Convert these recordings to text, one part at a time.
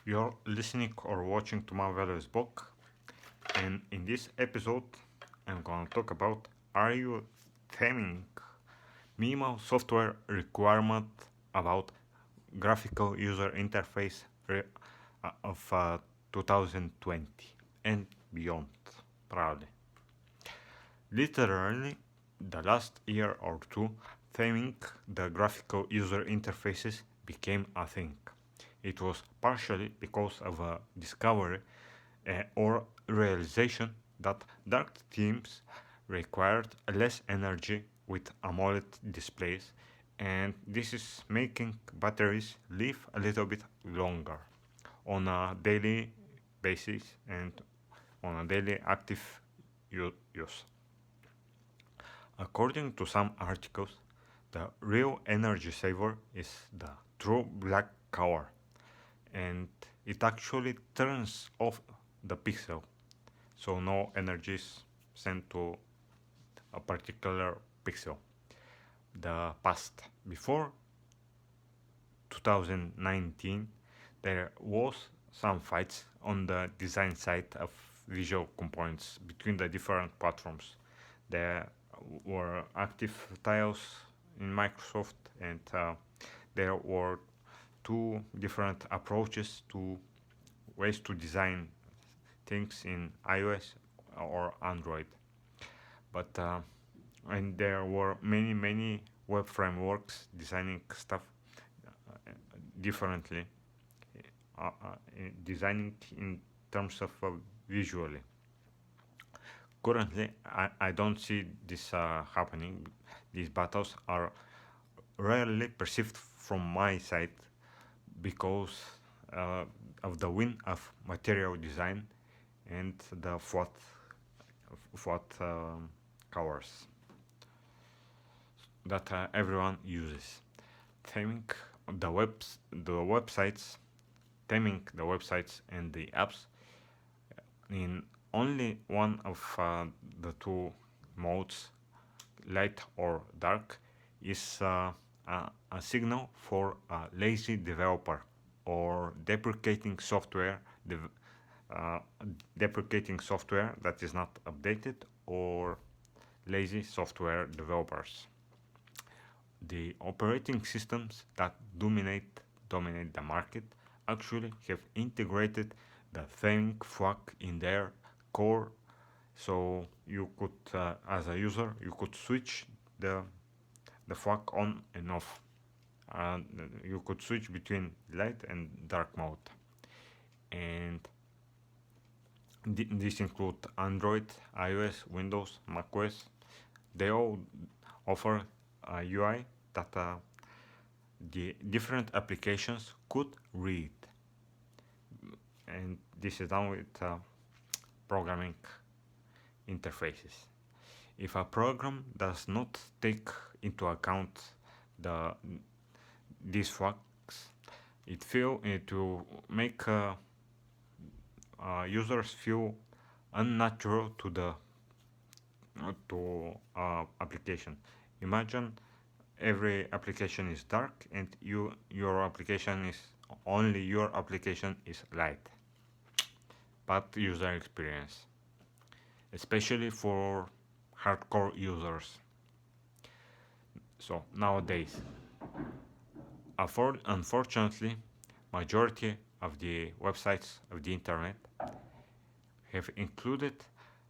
You're listening or watching to my values book, and in this episode, I'm gonna talk about are you theming minimal software requirement about graphical user interface of 2020 and beyond, probably. Literally, the last year or two, theming the graphical user interfaces became a thing. It was partially because of a discovery or realization that dark themes required less energy with AMOLED displays, and this is making batteries live a little bit longer on a daily basis and on a daily active use. According to some articles, the real energy saver is the true black color, and it actually turns off the pixel, so no energy is sent to a particular pixel. The past before 2019, there was some fights on the design side of visual components between the different platforms. There were active tiles in Microsoft, and there were two different approaches to ways to design things in iOS or Android. But and there were many web frameworks designing stuff differently, designing in terms of visually. Currently, I don't see this happening. These battles are rarely perceived from my side because uh, of the win of material design and the flat covers that everyone uses. Theming the websites, theming the websites and the apps in only one of the two modes, light or dark, is a signal for a lazy developer or dev- uh, deprecating software that is not updated, or lazy software developers. The operating systems that dominate the market actually have integrated the theming flag in their core, so you could, as a user, you could switch the flag on and off. And you could switch between light and dark mode, and these include Android, iOS, Windows, macOS. They all offer a UI that the different applications could read, and this is done with programming interfaces. If a program does not take into account the these facts, it will make users feel unnatural to the to application. Imagine every application is dark and your application is only your application is light. Bad user experience, especially for hardcore users. So nowadays, unfortunately, majority of the websites of the internet have included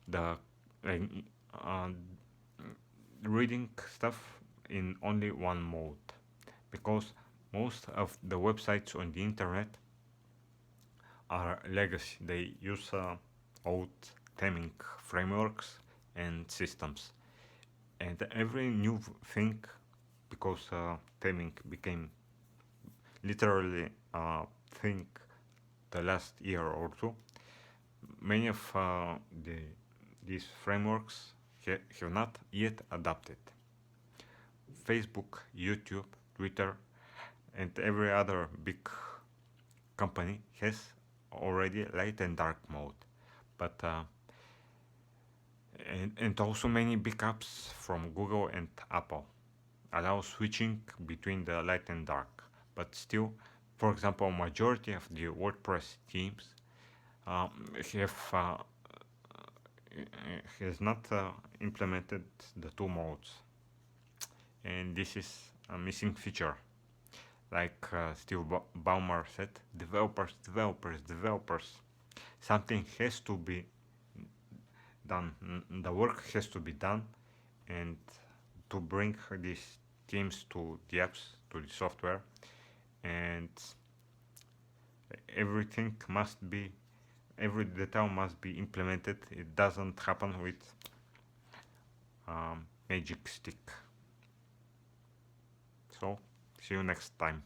the uh, reading stuff in only one mode, because most of the websites on the internet are legacy. They use old theming frameworks and systems, and every new thing, because theming became literally a thing the last year or two, many of these frameworks have not yet adapted. Facebook, YouTube, Twitter, and every other big company has already light and dark mode, but and also many big apps from Google and Apple allow switching between the light and dark, but still For example, majority of the WordPress teams um, have has not implemented the two modes, and this is a missing feature. Like Steve Ballmer said, developers. Something has to be done. The work has to be done, and to bring these teams to the apps, to the software, and everything must be, every detail must be implemented. It doesn't happen with magic stick. So see you next time.